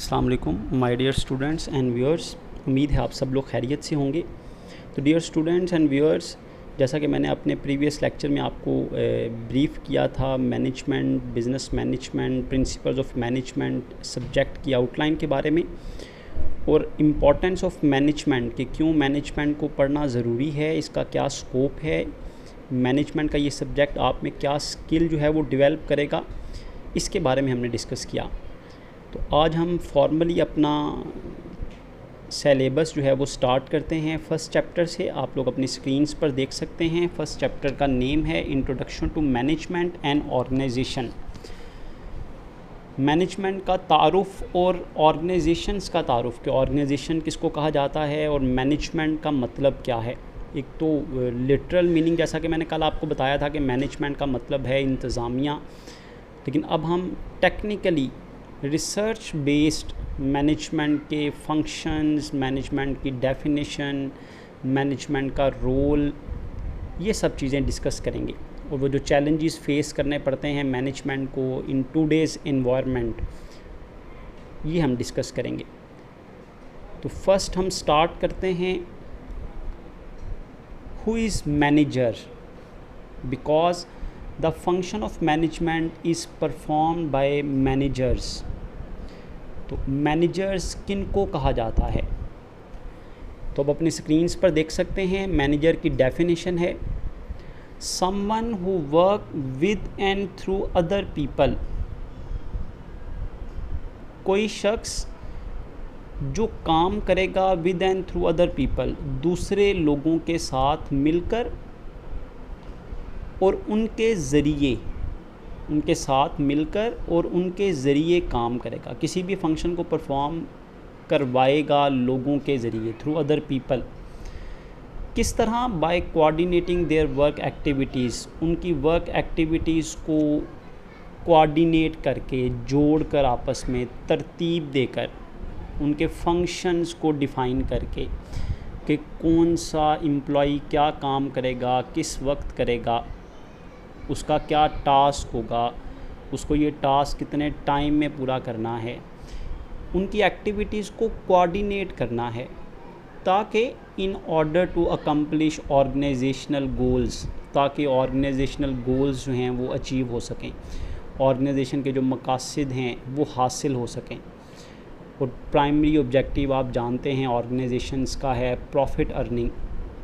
अस्सलाम वालेकुम my dear students and viewers. उम्मीद है आप सब लोग खैरियत से होंगे। तो डियर स्टूडेंट्स एंड व्यूअर्स, जैसा कि मैंने अपने प्रीवियस लेक्चर में आपको ब्रीफ़ किया था management, business management, principles of management subject की आउटलाइन के बारे में और इम्पॉर्टेंस ऑफ मैनेजमेंट कि क्यों मैनेजमेंट को पढ़ना ज़रूरी है, इसका क्या स्कोप है, मैनेजमेंट का ये सब्जेक्ट आप में क्या स्किल जो है वो डेवलप करेगा, इसके बारे में हमने डिस्कस किया। तो आज हम फॉर्मली अपना सिलेबस जो है वो स्टार्ट करते हैं फर्स्ट चैप्टर से। आप लोग अपनी स्क्रीन्स पर देख सकते हैं। फर्स्ट चैप्टर का नेम है introduction to management and organization. Management का तारुफ और ऑर्गेनाइजेशंस का तारुफ कि ऑर्गेनाइजेशन किसको कहा जाता है और मैनेजमेंट का मतलब क्या है। एक तो लिटरल मीनिंग, जैसा कि मैंने कल आपको बताया था कि मैनेजमेंट का मतलब है इंतज़ामिया, लेकिन अब हम टेक्निकली रिसर्च बेस्ड मैनेजमेंट के फंक्शंस, मैनेजमेंट की डेफिनेशन, मैनेजमेंट का रोल, ये सब चीज़ें डिस्कस करेंगे और वो जो चैलेंजेस फेस करने पड़ते हैं मैनेजमेंट को इन टुडेज़ एनवायरनमेंट, ये हम डिस्कस करेंगे। तो फर्स्ट हम स्टार्ट करते हैं who is manager, because the function of management is performed by managers. तो मैनेजर्स किन को कहा जाता है, तो अब अपनी स्क्रीन्स पर देख सकते हैं। मैनेजर की डेफिनेशन है someone who work with and through other people. कोई शख्स जो काम करेगा with and through other people, दूसरे लोगों के साथ मिलकर और उनके ज़रिए, उनके साथ मिलकर और उनके ज़रिए काम करेगा, किसी भी फंक्शन को परफॉर्म करवाएगा लोगों के ज़रिए, थ्रू अदर पीपल। किस तरह? By coordinating their work activities, उनकी वर्क एक्टिविटीज़ को कोऑर्डिनेट करके, जोड़कर, आपस में तरतीब देकर, उनके फंक्शंस को डिफ़ाइन करके कि कौन सा एम्प्लॉई क्या काम करेगा, किस वक्त करेगा, उसका क्या टास्क होगा, उसको ये टास्क कितने टाइम में पूरा करना है, उनकी एक्टिविटीज़ को कोऑर्डिनेट करना है ताकि in order to accomplish organizational goals, ताकि ऑर्गेनाइजेशनल गोल्स जो हैं वो अचीव हो सकें, ऑर्गेनाइजेशन के जो मकासद हैं वो हासिल हो सकें। और प्राइमरी ऑब्जेक्टिव आप जानते हैं ऑर्गेनाइजेशंस का है प्रॉफिट अर्निंग,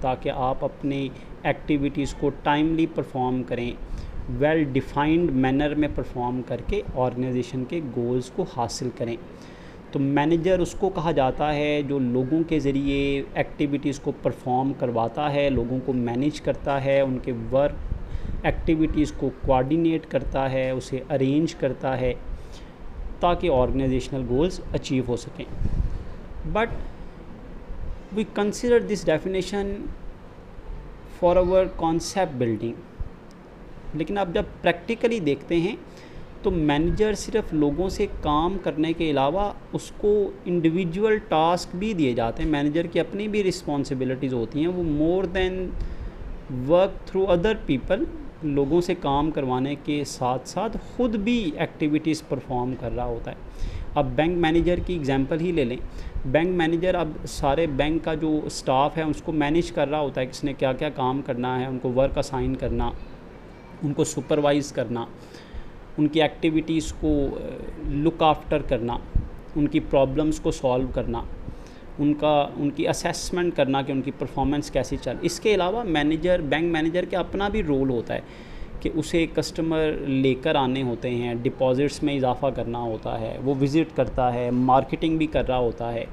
ताकि आप अपनी एक्टिविटीज़ को टाइमली परफॉर्म करें, वेल डिफाइंड मैनर में परफॉर्म करके ऑर्गेनाइजेशन के गोल्स को हासिल करें। तो मैनेजर उसको कहा जाता है जो लोगों के ज़रिए एक्टिविटीज़ को परफॉर्म करवाता है, लोगों को मैनेज करता है, उनके वर्क एक्टिविटीज़ को कोऑर्डिनेट करता है, उसे अरेंज करता है ताकि ऑर्गेनाइजेशनल गोल्स अचीव हो सकें। But we consider this definition for our concept building. लेकिन अब जब प्रैक्टिकली देखते हैं तो मैनेजर सिर्फ लोगों से काम करने के अलावा उसको इंडिविजुअल टास्क भी दिए जाते हैं। मैनेजर की अपनी भी रिस्पॉन्सिबिलिटीज़ होती हैं, वो more than work through other people, लोगों से काम करवाने के साथ साथ ख़ुद भी एक्टिविटीज़ परफॉर्म कर रहा होता है। अब बैंक मैनेजर की एग्जांपल ही ले लें। बैंक मैनेजर अब सारे बैंक का जो स्टाफ है उसको मैनेज कर रहा होता है, किसने क्या क्या काम करना है, उनको वर्क असाइन करना, उनको सुपरवाइज़ करना, उनकी एक्टिविटीज़ को लुक आफ्टर करना, उनकी प्रॉब्लम्स को सॉल्व करना, उनकी असेसमेंट करना कि उनकी परफॉर्मेंस कैसी चल। इसके अलावा मैनेजर, बैंक मैनेजर का अपना भी रोल होता है कि उसे कस्टमर लेकर आने होते हैं, डिपॉजिट्स में इजाफ़ा करना होता है, वो विज़िट करता है, मार्केटिंग भी कर रहा होता है,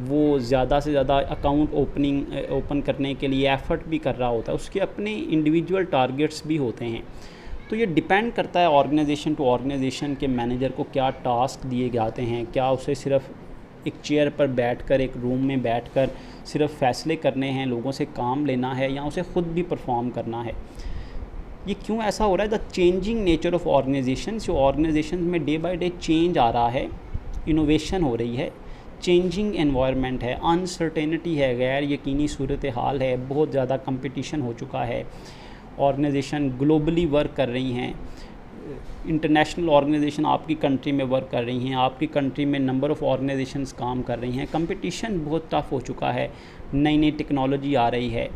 वो ज़्यादा से ज़्यादा अकाउंट ओपन करने के लिए एफ़र्ट भी कर रहा होता है, उसके अपने इंडिविजुअल टारगेट्स भी होते हैं। तो ये डिपेंड करता है ऑर्गेनाइजेशन टू ऑर्गेनाइजेशन के मैनेजर को क्या टास्क दिए जाते हैं। क्या उसे सिर्फ एक चेयर पर बैठकर, एक रूम में बैठकर सिर्फ फ़ैसले करने हैं, लोगों से काम लेना है, या उसे ख़ुद भी परफॉर्म करना है। ये क्यों ऐसा हो रहा है? The changing nature of organization, जो ऑर्गेनाइजेशन में डे बाय डे चेंज आ रहा है, इनोवेशन हो रही है, चेंजिंग एनवायरनमेंट है, अनसर्टेनिटी है, गैर यकीनी सूरत हाल है, बहुत ज़्यादा कंपटीशन हो चुका है, ऑर्गेनाइजेशन ग्लोबली वर्क कर रही हैं, इंटरनेशनल ऑर्गेनाइजेशन आपकी कंट्री में वर्क कर रही हैं, आपकी कंट्री में नंबर ऑफ़ ऑर्गेनाइजेशंस काम कर रही हैं, कंपटीशन बहुत टफ हो चुका है, नई नई टेक्नोलॉजी आ रही है।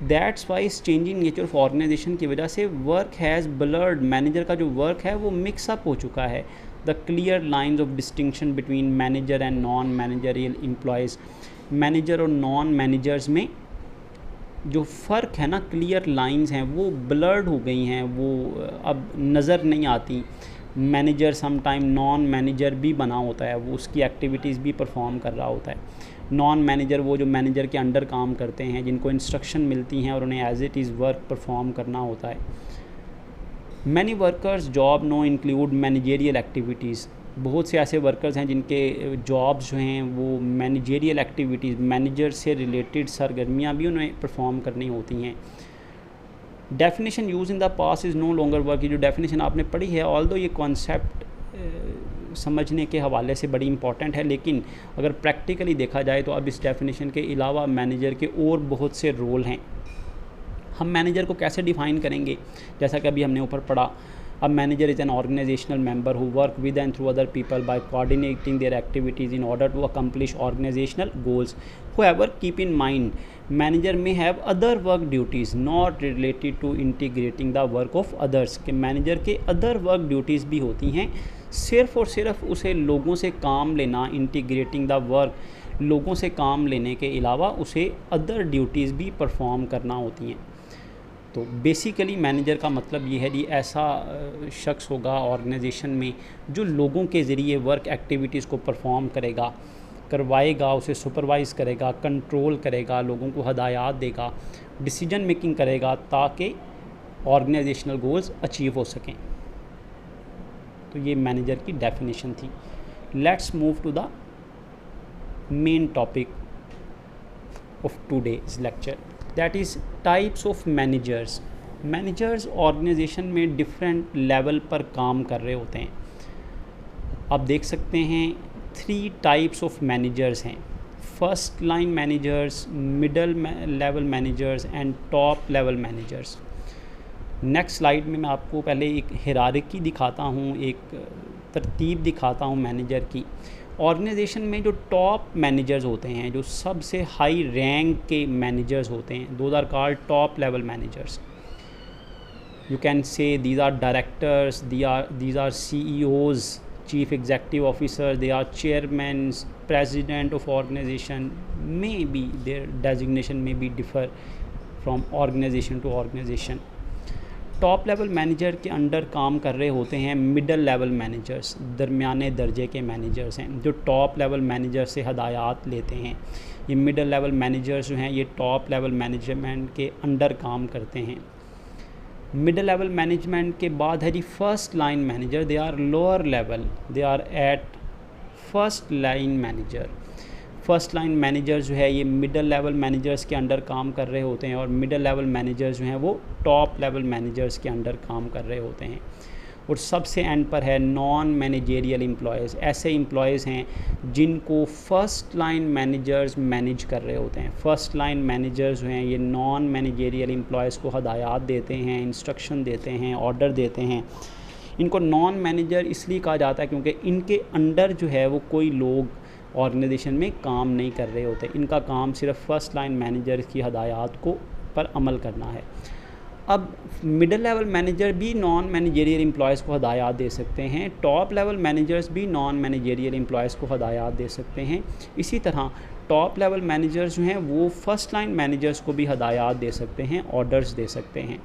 दैट्स वाई इस चेंजिंग नेचर ऑफ ऑर्गेनाइजेशन की वजह से वर्क हैज़ ब्लर्ड, मैनेजर का जो वर्क है वो मिक्सअप हो चुका है। The clear lines of distinction between manager and non managerial employees, manager और नॉन मैनेजर्स में जो फ़र्क है ना, क्लियर लाइंस हैं वो ब्लर्ड हो गई हैं, वो अब नज़र नहीं आती। Manager some time non manager भी बना होता है, वो उसकी एक्टिविटीज़ भी परफॉर्म कर रहा होता है। नॉन मैनेजर वो जो मैनेजर के अंडर काम करते हैं, जिनको इंस्ट्रक्शन मिलती हैं और उन्हें as it is work perform करना होता है। Many workers job no include managerial activities, बहुत से ऐसे वर्कर्स हैं जिनके जॉब्स जो हैं वो मैनेजेरियल एक्टिविटीज़, मैनेजर से रिलेटेड सरगर्मियाँ भी उन्हें परफॉर्म करनी होती हैं। Definition use in the past is no longer work, ये जो डेफिनेशन आपने पढ़ी है, ऑल्दो ये कॉन्सेप्ट समझने के हवाले से बड़ी इंपॉर्टेंट है, लेकिन अगर प्रैक्टिकली देखा जाए तो अब इस डेफिनेशन के अलावा मैनेजर के और बहुत से रोल हैं। हम मैनेजर को कैसे डिफ़ाइन करेंगे, जैसा कि अभी हमने ऊपर पढ़ा, A manager is an organizational member who work with and through other people by coordinating their activities in order to accomplish organizational goals. However, keep in mind, manager may have other work duties not related to integrating the work of others. कि manager के other work duties भी होती हैं, सिर्फ और सिर्फ उसे लोगों से काम लेना, integrating the work, लोगों से काम लेने के अलावा उसे अदर ड्यूटीज़ भी परफॉर्म करना होती हैं। तो बेसिकली मैनेजर का मतलब ये है कि ऐसा शख्स होगा ऑर्गेनाइजेशन में जो लोगों के ज़रिए वर्क एक्टिविटीज़ को परफॉर्म करेगा, करवाएगा, उसे सुपरवाइज़ करेगा, कंट्रोल करेगा, लोगों को हदायत देगा, डिसीजन मेकिंग करेगा ताकि ऑर्गेनाइजेशनल गोल्स अचीव हो सकें। तो ये मैनेजर की डेफिनेशन थी। Let's move to the main topic of today's lecture, that is types of managers. Managers organization में डिफरेंट लेवल पर काम कर रहे होते हैं। आप देख सकते हैं 3 टाइप्स ऑफ मैनेजर्स हैं, first line managers, middle level managers and top level managers. Next slide में मैं आपको पहले एक हिरार्की दिखाता हूँ, एक तरतीब दिखाता हूँ मैनेजर की। ऑर्गेनाइजेशन में जो टॉप मैनेजर्स होते हैं, जो सबसे हाई रैंक के मैनेजर्स होते हैं, those are called top level managers. You can say these are directors, these are CEOs, chief executive officer, they are chairman, president of organization, may be their designation may be differ from organization to organization. Top level manager के under काम कर रहे होते हैं middle level managers, दरमियाने दर्जे के managers हैं जो टॉप लेवल मैनेजर से हदायत लेते हैं। ये मिडल लेवल मैनेजर्स जो हैं ये टॉप लेवल मैनेजमेंट के अंडर काम करते हैं। मिडल लेवल मैनेजमेंट के बाद है जी first line manager, they are lower level, they are at first line manager. First line manager जो है ये मिडल लेवल मैनेजर्स के अंडर काम कर रहे होते हैं और मिडल लेवल मैनेजर्स जो हैं वो टॉप लेवल मैनेजर्स के अंडर काम कर रहे होते हैं। और सबसे एंड पर है नॉन मैनेजेरियल एम्प्लॉयज़, ऐसे एम्प्लॉयज़ हैं जिनको फर्स्ट लाइन मैनेजर्स मैनेज कर रहे होते हैं। फर्स्ट लाइन मैनेजर्स जो हैं ये नॉन मैनेजेरियल एम्प्लॉयज़ को हदायत देते हैं, इंस्ट्रक्शन देते हैं, ऑर्डर देते हैं। इनको नॉन मैनेजर इसलिए कहा जाता है क्योंकि इनके अंडर जो है वो कोई लोग ऑर्गेनाइजेशन में काम नहीं कर रहे होते, इनका काम सिर्फ फर्स्ट लाइन मैनेजर की हदायत को पर अमल करना है। अब मिडिल लेवल मैनेजर भी नॉन मैनेजेरियल एम्प्लॉयज़ को हदायत दे सकते हैं, टॉप लेवल मैनेजर्स भी नॉन मैनेजेरियल एम्प्लॉयज़ को हदायत दे सकते हैं। इसी तरह टॉप लेवल मैनेजर्स जो हैं वो फर्स्ट लाइन मैनेजर्स को भी हदायत दे सकते हैं, ऑर्डर्स दे सकते हैं।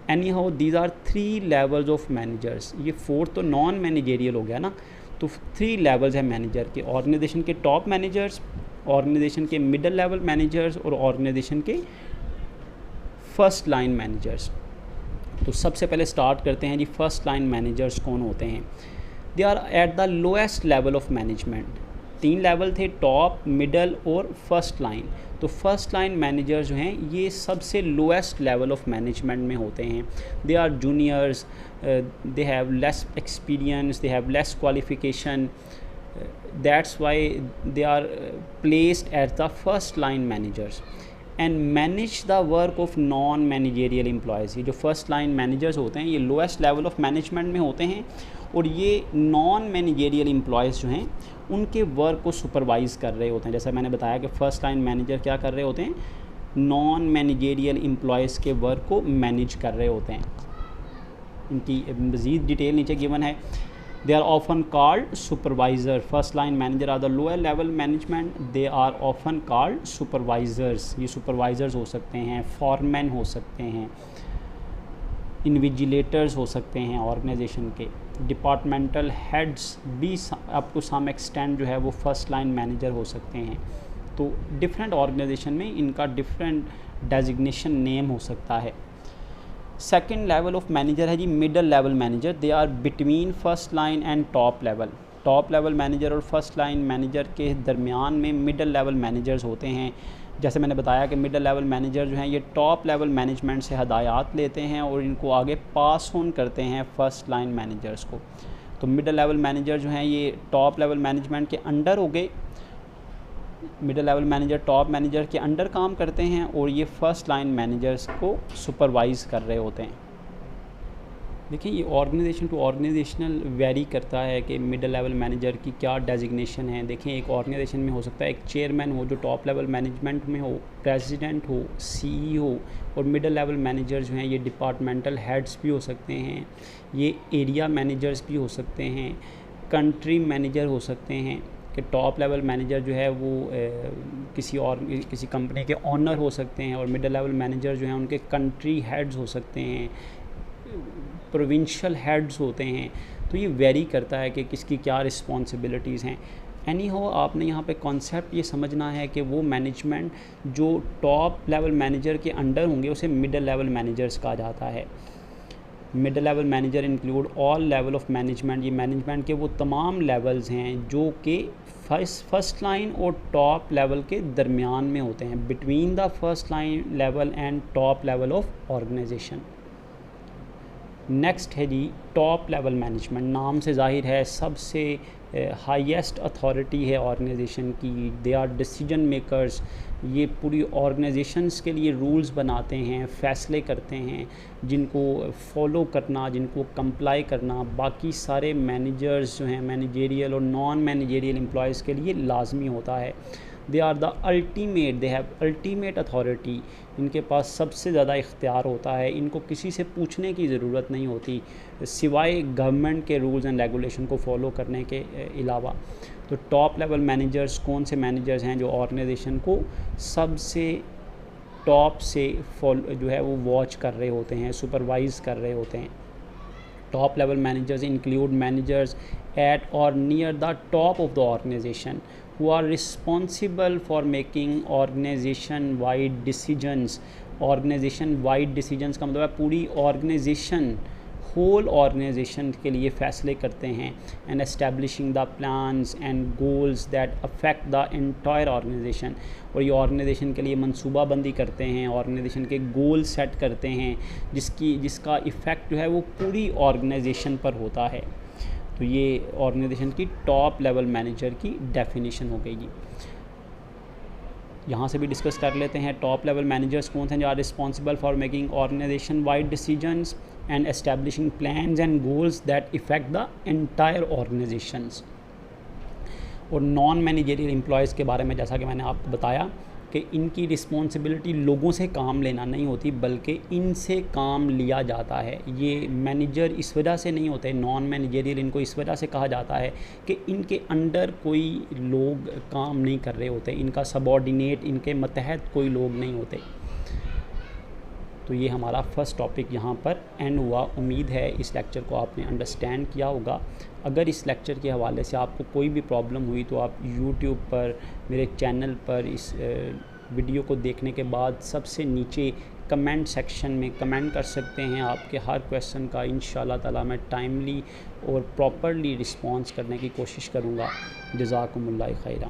Any how these are 3 levels of managers. ये 4th तो नॉन मैनेजेरियल हो गया ना, तो 3 लेवल्स हैं मैनेजर के, ऑर्गेनाइजेशन के टॉप मैनेजर्स, ऑर्गेनाइजेशन के मिडिल लेवल मैनेजर्स और ऑर्गेनाइजेशन के फर्स्ट लाइन मैनेजर्स। तो सबसे पहले स्टार्ट करते हैं जी फर्स्ट लाइन मैनेजर्स कौन होते हैं। They are at the lowest level of management. 3 level थे, टॉप, मिडल और फर्स्ट लाइन। तो फर्स्ट लाइन मैनेजर जो हैं ये सबसे लोएस्ट लेवल ऑफ मैनेजमेंट में होते हैं। They are juniors, they have less experience, they have less qualification, that's why they are placed at the first line managers. And manage the work of non managerial employees. ये जो first line managers होते हैं ये lowest level of management में होते हैं और ये नॉन मैनेजेरियल एम्प्लॉयज़ जो हैं उनके वर्क को सुपरवाइज़ कर रहे होते हैं। जैसा मैंने बताया कि फ़र्स्ट लाइन मैनेजर क्या कर रहे होते हैं, नॉन मैनेजेरियल एम्प्लॉयज़ के वर्क को मैनेज कर रहे होते हैं। इनकी मज़ीद डिटेल नीचे गिवन है। They are often called supervisor. First line manager are the lower level management, they are often called supervisors. ये सुपरवाइज़र्स हो सकते हैं, फॉरमैन हो सकते हैं, इन्विजिलेटर्स हो सकते हैं ऑर्गेनाइजेशन के, डिपार्टमेंटल हेड्स भी अप टू सम एक्सटेंट जो है वो फर्स्ट लाइन मैनेजर हो सकते हैं। तो डिफरेंट ऑर्गेनाइजेशन में इनका डिफरेंट डेजिग्नेशन नेम हो सकता है। सेकंड लेवल ऑफ मैनेजर है जी middle level manager. They are between first line and top level. Top level manager और फर्स्ट लाइन मैनेजर के दरमियान में मिडल लेवल मैनेजर्स होते हैं। जैसे मैंने बताया कि मिडल लेवल मैनेजर जो हैं ये टॉप लेवल मैनेजमेंट से हदायत लेते हैं और इनको आगे पास ऑन करते हैं फर्स्ट लाइन मैनेजर्स को। तो मिडल लेवल मैनेजर जो हैं ये टॉप लेवल मैनेजमेंट के अंडर हो गए। Middle level manager top manager के अंडर काम करते हैं और ये फर्स्ट लाइन मैनेजर्स को सुपरवाइज़ कर रहे होते हैं। देखिए ये ऑर्गेनाइजेशन टू ऑर्गेनाइजेशनल वेरी करता है कि मिडल लेवल मैनेजर की क्या डेजिग्नेशन है। देखिए एक ऑर्गेनाइजेशन में हो सकता है एक चेयरमैन हो जो टॉप लेवल मैनेजमेंट में हो, प्रेसिडेंट हो, सीईओ, और मिडल लेवल मैनेजर जो हैं ये डिपार्टमेंटल हेड्स भी हो सकते हैं, ये एरिया मैनेजर्स भी हो सकते हैं, कंट्री मैनेजर हो सकते हैं। कि टॉप लेवल मैनेजर जो है वो किसी कंपनी के ऑनर हो सकते हैं और मिडल लेवल मैनेजर जो हैं उनके कंट्री हेड्स हो सकते हैं, प्रोविंशियल हेड्स होते हैं। तो ये वेरी करता है कि किसकी क्या रिस्पॉन्सिबिलिटीज़ हैं। एनी हो आपने यहाँ पे कॉन्सेप्ट ये समझना है कि वो मैनेजमेंट जो टॉप लेवल मैनेजर के अंडर होंगे उसे मिडल लेवल मैनेजर्स कहा जाता है। Middle level manager include all level of management. ये मैनेजमेंट के वो तमाम लेवल्स हैं जो कि फर्स्ट लाइन और टॉप लेवल के दरमियान में होते हैं, between the first line level and top level of organization. Next है जी टॉप लेवल मैनेजमेंट। नाम से जाहिर है सबसे हाईएस्ट अथॉरिटी है ऑर्गेनाइजेशन की। They are decision makers. ये पूरी ऑर्गेनाइजेशंस के लिए रूल्स बनाते हैं, फ़ैसले करते हैं जिनको फॉलो करना, जिनको कंप्लाई करना बाकी सारे मैनेजर्स जो हैं मैनेजेरियल और नॉन मैनेजेरियल एम्प्लॉयज़ के लिए लाजमी होता है। They are the ultimate, they have ultimate authority. इनके पास सबसे ज़्यादा इख्तियार होता है, इनको किसी से पूछने की ज़रूरत नहीं होती सिवाय गवर्नमेंट के रूल्स एंड रेगुलेशन को फॉलो करने के अलावा। तो टॉप लेवल मैनेजर्स कौन से मैनेजर्स हैं जो ऑर्गेनाइजेशन को सबसे टॉप से फॉलो जो है वो वॉच कर रहे होते हैं, सुपरवाइज़ कर रहे होते हैं। Top level managers include managers at or near the top of the organization who are responsible for making organization wide decisions। organization wide decisions का मतलब है पूरी ऑर्गेनाइजेशन, होल ऑर्गेनाइजेशन के लिए फ़ैसले करते हैं। And establishing the plans and goals that affect the entire organization. और ये ऑर्गेनाइजेशन के लिए मनसूबाबंदी करते हैं, ऑर्गेनाइजेशन के गोल सेट करते हैं जिसका इफ़ेक्ट जो है वो पूरी ऑर्गेनाइजेशन पर होता है। तो ये ऑर्गेनाइजेशन की टॉप लेवल मैनेजर की डेफिनेशन हो गई जी। यहाँ से भी डिस्कस कर लेते हैं टॉप लेवल मैनेजर्स कौन हैं जो are responsible for making organization wide decisions and establishing plans and goals that effect the entire organizations. और नॉन मैनेजरियल एम्प्लॉयज़ के बारे में जैसा कि मैंने आपको बताया कि इनकी रिस्पॉन्सिबिलिटी लोगों से काम लेना नहीं होती बल्कि इनसे काम लिया जाता है। ये मैनेजर इस वजह से नहीं होते, नॉन मैनेजरियल इनको इस वजह से कहा जाता है कि इनके अंडर कोई लोग काम नहीं कर रहे होते, इनका सबॉर्डिनेट, इनके मतहत कोई लोग नहीं होते। तो ये हमारा फर्स्ट टॉपिक यहाँ पर एंड हुआ। उम्मीद है इस लेक्चर को आपने अंडरस्टैंड किया होगा। अगर इस लेक्चर के हवाले से आपको कोई भी प्रॉब्लम हुई तो आप YouTube पर मेरे चैनल पर इस वीडियो को देखने के बाद सबसे नीचे कमेंट सेक्शन में कमेंट कर सकते हैं। आपके हर क्वेश्चन का इंशाल्लाह ताला मैं टाइमली और प्रॉपरली रिस्पॉन्स करने की कोशिश करूँगा। जज़ाकुमुल्लाह खैरा।